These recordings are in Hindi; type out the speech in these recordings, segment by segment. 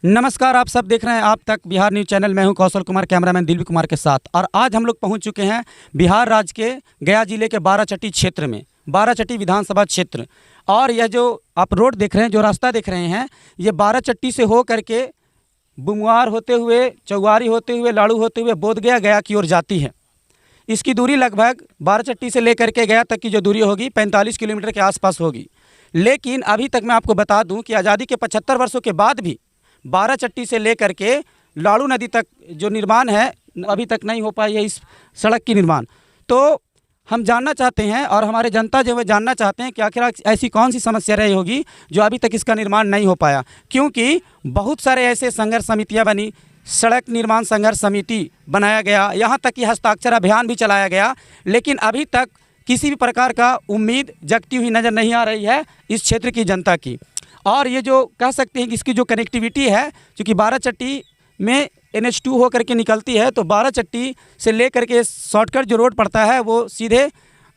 नमस्कार, आप सब देख रहे हैं आप तक बिहार न्यूज़ चैनल। मैं हूं कौशल कुमार, कैमरामैन दिलवी कुमार के साथ। और आज हम लोग पहुंच चुके हैं बिहार राज्य के गया जिले के बाराचट्टी क्षेत्र में, बाराचट्टी विधानसभा क्षेत्र। और यह जो आप रोड देख रहे हैं, जो रास्ता देख रहे हैं, ये बाराचट्टी से हो करके बुमुआर होते हुए, चौवारी होते हुए, लाड़ू होते हुए बोधगया गया की ओर जाती है। इसकी दूरी लगभग बाराचट्टी से लेकर के गया तक की जो दूरी होगी 45 किलोमीटर के आसपास होगी। लेकिन अभी तक मैं आपको बता दूं कि आज़ादी के 75 वर्षों के बाद भी बाराचट्टी से लेकर के लाड़ू नदी तक जो निर्माण है अभी तक नहीं हो पाई है इस सड़क की निर्माण। तो हम जानना चाहते हैं और हमारे जनता जो है जानना चाहते हैं कि आखिर ऐसी कौन सी समस्या रही होगी जो अभी तक इसका निर्माण नहीं हो पाया। क्योंकि बहुत सारे ऐसे संघर्ष समितियां बनी, सड़क निर्माण संघर्ष समिति बनाया गया, यहाँ तक कि हस्ताक्षर अभियान भी चलाया गया, लेकिन अभी तक किसी भी प्रकार का उम्मीद जगती हुई नज़र नहीं आ रही है इस क्षेत्र की जनता की। और ये जो कह सकते हैं कि इसकी जो कनेक्टिविटी है, क्योंकि बाराचट्टी में NH2 हो करके निकलती है, तो बाराचट्टी से ले करके शॉर्टकट जो रोड पड़ता है वो सीधे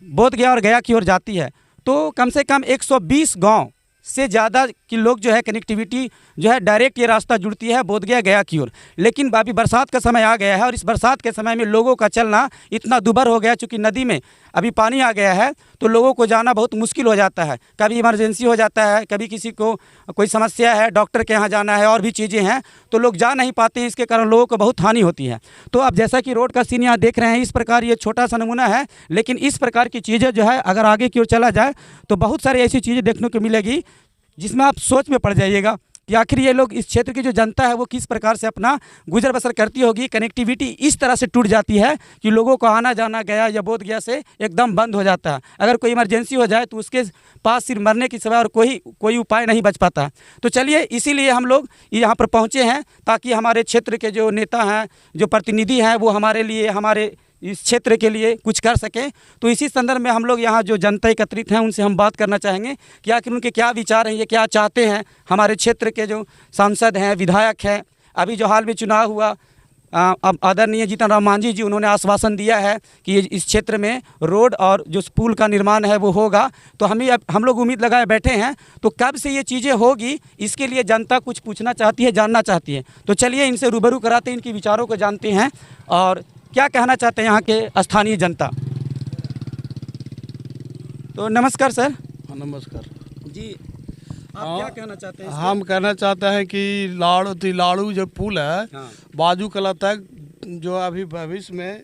बोधगया और गया की ओर जाती है। तो कम से कम 120 गांव से ज़्यादा के लोग जो है कनेक्टिविटी जो है डायरेक्ट ये रास्ता जुड़ती है बोधगया गया की ओर। लेकिन अभी बरसात का समय आ गया है और इस बरसात के समय में लोगों का चलना इतना दुभर हो गया, चूँकि नदी में अभी पानी आ गया है तो लोगों को जाना बहुत मुश्किल हो जाता है। कभी इमरजेंसी हो जाता है, कभी किसी को कोई समस्या है, डॉक्टर के यहाँ जाना है और भी चीज़ें हैं, तो लोग जा नहीं पाते हैं। इसके कारण लोगों को बहुत हानि होती है। तो आप जैसा कि रोड का सीन यहाँ देख रहे हैं, इस प्रकार ये छोटा सा नमूना है, लेकिन इस प्रकार की चीज़ें जो है अगर आगे की ओर चला जाए तो बहुत सारी ऐसी चीज़ें देखने को मिलेगी जिसमें आप सोच में पड़ जाइएगा कि आखिर ये लोग, इस क्षेत्र की जो जनता है वो किस प्रकार से अपना गुजर बसर करती होगी। कनेक्टिविटी इस तरह से टूट जाती है कि लोगों को आना जाना गया या बोधगया से एकदम बंद हो जाता है। अगर कोई इमरजेंसी हो जाए तो उसके पास सिर्फ मरने की सिवा और कोई उपाय नहीं बच पाता। तो चलिए, इसीलिए हम लोग यहाँ पर पहुँचे हैं ताकि हमारे क्षेत्र के जो नेता हैं, जो प्रतिनिधि हैं, वो हमारे लिए, हमारे इस क्षेत्र के लिए कुछ कर सकें। तो इसी संदर्भ में हम लोग यहाँ जो जनता एकत्रित हैं उनसे हम बात करना चाहेंगे कि आखिर उनके क्या विचार हैं, ये क्या चाहते हैं। हमारे क्षेत्र के जो सांसद हैं, विधायक हैं, अभी जो हाल में चुनाव हुआ, अब आदरणीय जीतन राम मांझी जी, उन्होंने आश्वासन दिया है कि इस क्षेत्र में रोड और जो पुल का निर्माण है वो होगा। तो हम लोग उम्मीद लगाए बैठे हैं। तो कब से ये चीज़ें होगी, इसके लिए जनता कुछ पूछना चाहती है, जानना चाहती है। तो चलिए इनसे रूबरू कराते हैं, इनके विचारों को जानते हैं और क्या कहना चाहते हैं यहाँ के स्थानीय जनता। तो नमस्कार सर। नमस्कार जी, आप क्या कहना चाहते हैं? हम कहना चाहते हैं कि लाड़ू जो पुल है, हाँ। बाजू कला तक जो अभी भविष्य में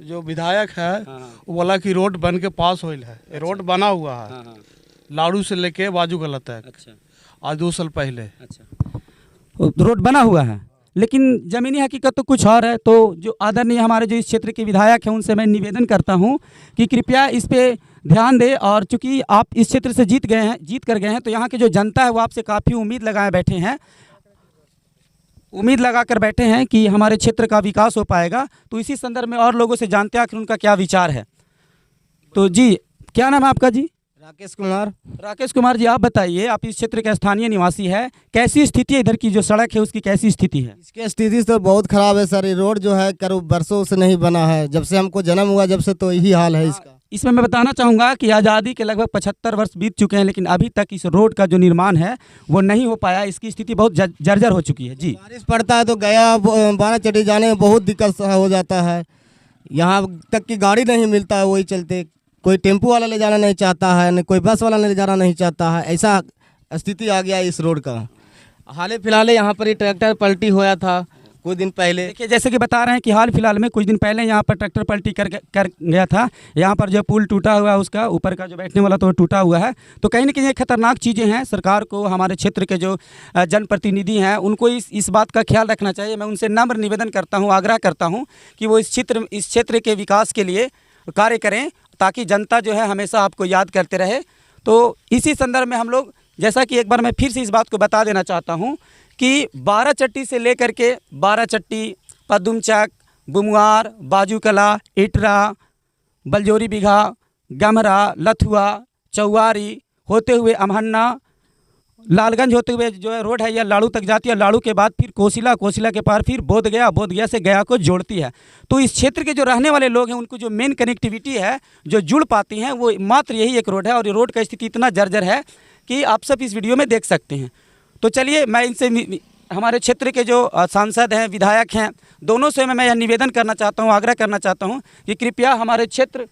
जो विधायक है वो बोला कि रोड बन के पास होइल है। अच्छा। रोड बना हुआ है। हाँ। लाड़ू से लेके बाजू कला तक। अच्छा। आज 2 साल पहले। अच्छा, रोड बना हुआ है, लेकिन ज़मीनी हकीकत तो कुछ और है। तो जो आदरणीय हमारे जो इस क्षेत्र के विधायक हैं उनसे मैं निवेदन करता हूं कि कृपया इस पे ध्यान दें। और चूंकि आप इस क्षेत्र से जीत कर गए हैं, तो यहाँ की जो जनता है वो आपसे काफ़ी उम्मीद लगाए बैठे हैं, उम्मीद लगा कर बैठे हैं कि हमारे क्षेत्र का विकास हो पाएगा। तो इसी संदर्भ में और लोगों से जानते हैं कि उनका क्या विचार है। तो जी, क्या नाम है आपका? जी, राकेश कुमार। राकेश कुमार जी, आप बताइए, आप इस क्षेत्र के स्थानीय निवासी है, कैसी स्थिति है इधर की जो सड़क है उसकी कैसी स्थिति है? इसकी स्थिति तो बहुत खराब है सर। ये रोड जो है करीब बरसों से नहीं बना है, जब से हमको जन्म हुआ जब से, तो यही हाल है इसका। इसमें मैं बताना चाहूँगा कि आज़ादी के लगभग 75 वर्ष बीत चुके हैं, लेकिन अभी तक इस रोड का जो निर्माण है वो नहीं हो पाया। इसकी स्थिति बहुत जर्जर हो चुकी है। जी, बारिश पड़ता है तो गया बाराचट्टी जाने में बहुत दिक्कत हो जाता है। यहाँ तक की गाड़ी नहीं मिलता है, वही चलते कोई टेम्पो वाला ले जाना नहीं चाहता है, न कोई बस वाला ले जाना नहीं चाहता है। ऐसा स्थिति आ गया है इस रोड का। हाल फिलहाल यहाँ पर ट्रैक्टर पलटी हुआ था कुछ दिन पहले। देखिए, जैसे कि बता रहे हैं कि हाल फिलहाल में कुछ दिन पहले यहाँ पर ट्रैक्टर पलटी कर गया था। यहाँ पर जो पुल टूटा हुआ है, उसका ऊपर का जो बैठने वाला तो टूटा हुआ है। तो कहीं ना कहीं ये खतरनाक चीज़ें हैं। सरकार को, हमारे क्षेत्र के जो जनप्रतिनिधि हैं, उनको इस बात का ख्याल रखना चाहिए। मैं उनसे नम्र निवेदन करता हूँ, आग्रह करता हूँ कि वो इस क्षेत्र के विकास के लिए कार्य करें, ताकि जनता जो है हमेशा आपको याद करते रहे। तो इसी संदर्भ में हम लोग, जैसा कि एक बार मैं फिर से इस बात को बता देना चाहता हूं कि बाराचट्टी से लेकर के बाराचट्टी, पदुमचक, बुमुआर, बाजूकला, इटरा, बलजोरी बिघा, गमरा, लथुआ, चौवारी होते हुए अमहन्ना, लालगंज होते हुए जो है रोड है यह लाड़ू तक जाती है। लाड़ू के बाद फिर कोसिला के पार फिर बोधगया से गया को जोड़ती है। तो इस क्षेत्र के जो रहने वाले लोग हैं उनको जो मेन कनेक्टिविटी है जो जुड़ पाती हैं वो मात्र यही एक रोड है। और ये रोड का स्थिति इतना जर्जर है कि आप सब इस वीडियो में देख सकते हैं। तो चलिए, मैं इनसे हमारे क्षेत्र के जो सांसद हैं, विधायक हैं, दोनों से मैं यह निवेदन करना चाहता हूं, आग्रह करना चाहता हूं कि कृपया हमारे क्षेत्र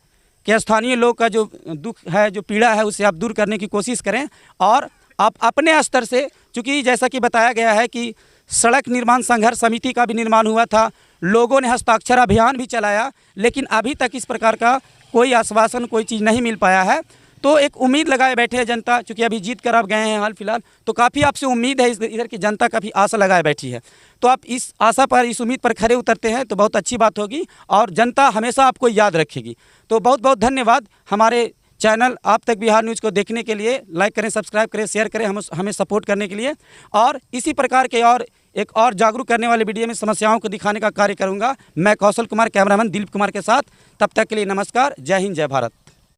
के स्थानीय लोग का जो दुख है, जो पीड़ा है, उसे आप दूर करने की कोशिश करें। और आप अपने स्तर से, चूँकि जैसा कि बताया गया है कि सड़क निर्माण संघर्ष समिति का भी निर्माण हुआ था, लोगों ने हस्ताक्षर अभियान भी चलाया, लेकिन अभी तक इस प्रकार का कोई आश्वासन, कोई चीज़ नहीं मिल पाया है। तो एक उम्मीद लगाए बैठे है जनता, चूँकि अभी जीत कर आप गए हैं हाल फिलहाल, तो काफ़ी आपसे उम्मीद है, इधर की जनता काफ़ी आशा लगाए बैठी है। तो आप इस आशा पर, इस उम्मीद पर खरे उतरते हैं तो बहुत अच्छी बात होगी और जनता हमेशा आपको याद रखेगी। तो बहुत बहुत धन्यवाद हमारे चैनल आप तक बिहार न्यूज़ को देखने के लिए। लाइक करें, सब्सक्राइब करें, शेयर करें हमें सपोर्ट करने के लिए। और इसी प्रकार के और एक और जागरूक करने वाले वीडियो में समस्याओं को दिखाने का कार्य करूंगा मैं, कौशल कुमार, कैमरामैन दिलीप कुमार के साथ। तब तक के लिए नमस्कार, जय हिंद, जय भारत।